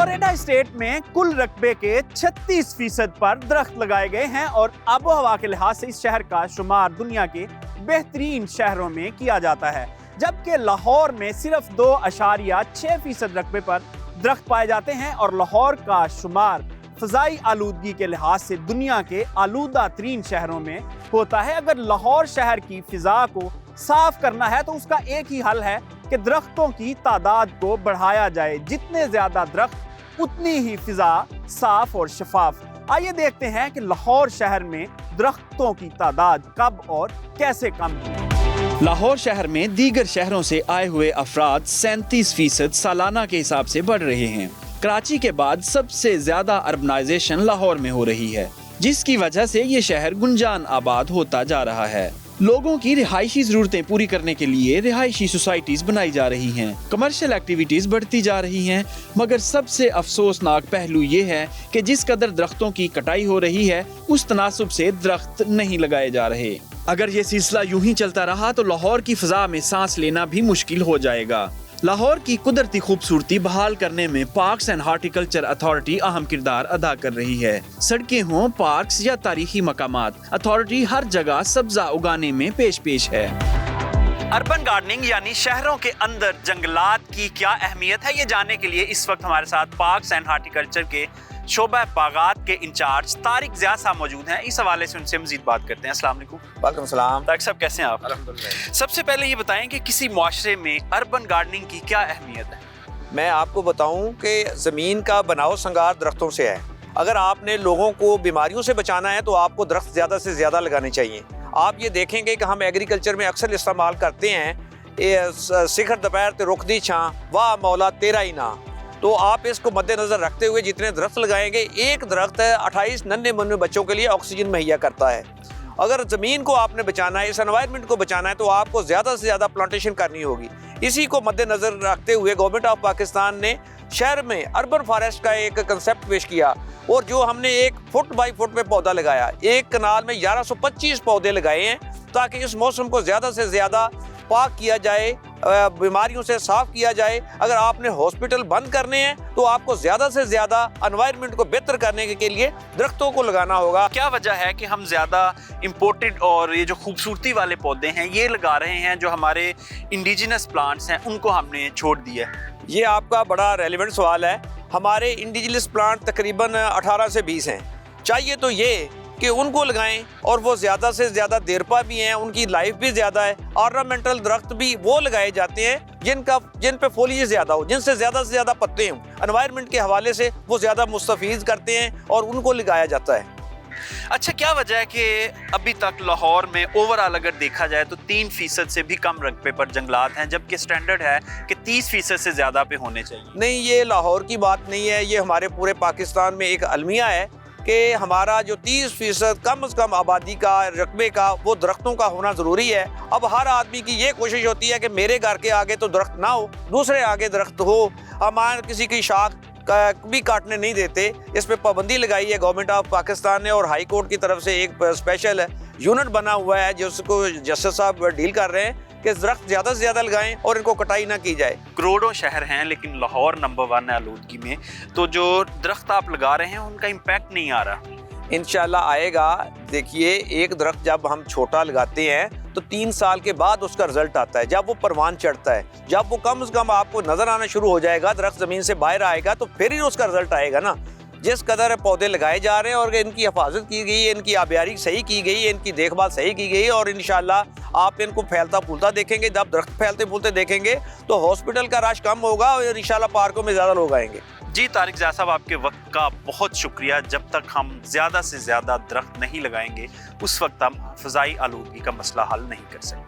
Florida state में कुल रकबे के 36% पर दरख्त लगाए गए हैं और आबो हवा के लिहाज से इस शहर का शुमार दुनिया के बेहतरीन शहरों में किया जाता है, जबकि लाहौर में सिर्फ 2.6% रकबे पर दरख्त पाए जाते हैं और लाहौर का शुमार फ़ज़ाई आलूदगी के लिहाज से दुनिया के आलूदा तरीन शहरों में होता है। अगर लाहौर शहर की फ़िज़ा को साफ करना है तो उसका एक ही हल है कि दरख्तों की तादाद को बढ़ाया जाए। जितने ज़्यादा दरख्त उतनी ही फ़िज़ा साफ और शफाफ। आइए देखते हैं कि लाहौर शहर में दरख्तों की तादाद कब और कैसे कम की। लाहौर शहर में दीगर शहरों से आए हुए अफराद 37% सालाना के हिसाब से बढ़ रहे हैं। कराची के बाद सबसे ज्यादा अर्बनाइजेशन लाहौर में हो रही है, जिसकी वजह से ये शहर गुंजान आबाद होता जा रहा है। लोगों की रिहायशी जरूरतें पूरी करने के लिए रिहायशी सोसाइटीज बनाई जा रही हैं, कमर्शियल एक्टिविटीज बढ़ती जा रही हैं, मगर सबसे अफसोसनाक पहलू ये है कि जिस कदर दरख्तों की कटाई हो रही है उस तनासुब से दरख्त नहीं लगाए जा रहे। अगर ये सिलसिला यूं ही चलता रहा तो लाहौर की फिजा में सांस लेना भी मुश्किल हो जाएगा। लाहौर की कुदरती खूबसूरती बहाल करने में पार्क्स एंड हॉर्टिकल्चर अथॉरिटी अहम किरदार अदा कर रही है। सड़कें हों, पार्क्स या तारीखी मकामात, अथॉरिटी हर जगह सब्जा उगाने में पेश है। अर्बन गार्डनिंग यानी शहरों के अंदर जंगलात की क्या अहमियत है, ये जानने के लिए इस वक्त हमारे साथ पार्क्स एंड हॉर्टिकल्चर के शोबा बागात के इंचार्ज तारिक ज़िया साहब मौजूद हैं। इस हवाले से उनसे मजीद बात करते हैं। अस्सलाम वालेकुम। वालेकुम सलाम। तारिक साहब कैसे हैं आप? अल्हम्दुलिल्लाह। सबसे पहले ये बताएं कि किसी मुआशरे में अर्बन गार्डनिंग की क्या अहमियत है? मैं आपको बताऊं कि ज़मीन का बनाओ संगार दरख्तों से है। अगर आपने लोगों को बीमारियों से बचाना है तो आपको दरख्त ज़्यादा से ज़्यादा लगाने चाहिए। आप ये देखेंगे कि हम एग्रीकल्चर में अक्सर इस्तेमाल करते हैं शिखर दोपहर ते रुख दी छां वाह मौला तेरा ही ना। तो आप इसको मद्देनज़र रखते हुए जितने दरख्त लगाएंगे, एक दरख्त 28 नन्हे मुन्ने बच्चों के लिए ऑक्सीजन मुहैया करता है। अगर ज़मीन को आपने बचाना है, इस एनवायरनमेंट को बचाना है तो आपको ज़्यादा से ज़्यादा प्लांटेशन करनी होगी। इसी को मद्देनज़र रखते हुए गवर्नमेंट ऑफ पाकिस्तान ने शहर में अर्बन फॉरेस्ट का एक कंसेप्ट पेश किया और जो हमने 1 फुट बाई फुट में पौधा लगाया, एक कनाल में 1125 पौधे लगाए हैं ताकि इस मौसम को ज़्यादा से ज़्यादा पाक किया जाए, बीमारियों से साफ किया जाए। अगर आपने हॉस्पिटल बंद करने हैं तो आपको ज़्यादा से ज़्यादा एनवायरनमेंट को बेहतर करने के लिए दरख्तों को लगाना होगा। क्या वजह है कि हम ज़्यादा इम्पोर्टेड और ये जो खूबसूरती वाले पौधे हैं ये लगा रहे हैं, जो हमारे इंडिजिनस प्लांट्स हैं उनको हमने छोड़ दिया है? ये आपका बड़ा रेलिवेंट सवाल है। हमारे इंडिजिनस प्लांट तकरीबन 18 से 20 हैं। चाहिए तो ये कि उनको लगाएं और वो ज़्यादा से ज़्यादा देरपा भी हैं, उनकी लाइफ भी ज़्यादा है। ऑर्नामेंटल दरख्त भी वो लगाए जाते हैं जिन पे फोलिएज ज़्यादा हो, जिनसे ज़्यादा से ज़्यादा पत्ते हों। एनवायरनमेंट के हवाले से वो ज़्यादा मुस्तफ़ीज़ करते हैं और उनको लगाया जाता है। अच्छा, क्या वजह है कि अभी तक लाहौर में ओवरऑल अगर देखा जाए तो 3% से भी कम रकबे पर जंगलात हैं, जबकि स्टैंडर्ड है कि 30% से ज़्यादा पे होने चाहिए? नहीं, ये लाहौर की बात नहीं है, ये हमारे पूरे पाकिस्तान में एक अलमिया है कि हमारा जो 30% कम से कम आबादी का रकबे का वो दरख्तों का होना ज़रूरी है। अब हर आदमी की ये कोशिश होती है कि मेरे घर के आगे तो दरख्त ना हो, दूसरे आगे दरख्त हो। हमारे किसी की शाख भी काटने नहीं देते। इस पे पाबंदी लगाई है गवर्नमेंट ऑफ पाकिस्तान ने और हाई कोर्ट की तरफ से एक स्पेशल यूनिट बना हुआ है जिसको जस्टिस साहब डील कर रहे हैं कि दरख्त ज़्यादा से ज़्यादा लगाएं और इनको कटाई ना की जाए। करोड़ों शहर हैं लेकिन लाहौर नंबर 1 है आलूदगी में, तो जो दरख्त आप लगा रहे हैं उनका इम्पैक्ट नहीं आ रहा? इंशाल्लाह आएगा। देखिए, एक दरख्त जब हम छोटा लगाते हैं तो 3 साल के बाद उसका रिजल्ट आता है, जब वो परवान चढ़ता है, जब वो कम से कम आपको नजर आना शुरू हो जाएगा, दरख्त जमीन से बाहर आएगा तो फिर ही उसका रिजल्ट आएगा ना। जिस कदर पौधे लगाए जा रहे हैं और इनकी हिफाजत की गई, इनकी आबियारी सही की गई, इनकी देखभाल सही की गई और इंशाल्लाह आप इनको फैलता फूलता देखेंगे। जब दरख्त फैलते फूलते देखेंगे तो हॉस्पिटल का रश कम होगा और इंशाल्लाह पार्कों में ज़्यादा लोग आएंगे। जी तारिक ज़िया साहब, आपके वक्त का बहुत शुक्रिया। जब तक हम ज़्यादा से ज़्यादा दरख्त नहीं लगाएंगे उस वक्त हम फ़ज़ाई आलूदगी का मसला हल नहीं कर सकते।